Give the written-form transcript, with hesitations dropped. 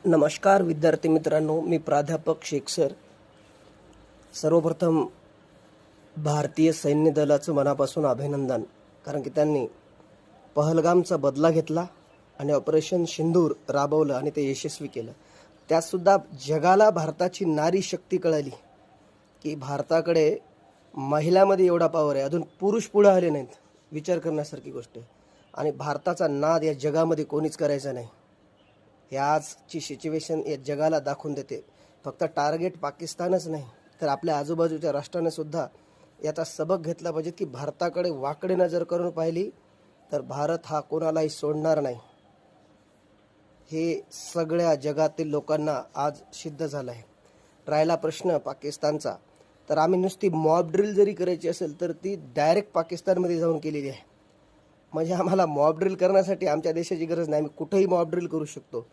नमस्कार विद्यार्थी मित्रांनो, मी प्राध्यापक शेख सर। सर्वप्रथम भारतीय सैन्य दलाचं मनापासून अभिनंदन, कारण की त्यांनी पहलगामचा बदला घेतला आणि ऑपरेशन सिंदूर राबवलं आणि ते यशस्वी केलं। त्यातसुद्धा जगाला भारताची नारी शक्ती कळाली की भारताकडे महिलांमध्ये एवढा पॉवर आहे, अजून पुरुष पुढे आले नाहीत। विचार करण्यासारखी गोष्ट आहे आणि भारताचा नाद या जगामध्ये कोणीच करायचा नाही। हे आजची सिच्युएशन या जगाला दाखवून देते। फक्त टार्गेट पाकिस्तानच नाही तर आपल्या आजूबाजूच्या राष्ट्रांनी सुद्धा याचा सबक घेतला पाहिजे की भारताकडे वाकडे नजर करून पाहिली तर भारत हा कोणालाही सोडणार नाही। हे सगळ्या जगातील लोकांना आज सिद्ध झालं आहे। राहिला प्रश्न पाकिस्तानचा, तर आम्ही नुसती मॉब ड्रिल जरी करायची असेल तर ती डायरेक्ट पाकिस्तानमध्ये जाऊन केलेली आहे। म्हणजे आम्हाला मॉब ड्रिल करण्यासाठी आमच्या देशाची गरज नाही, आम्ही कुठेही मॉब ड्रिल करू शकतो।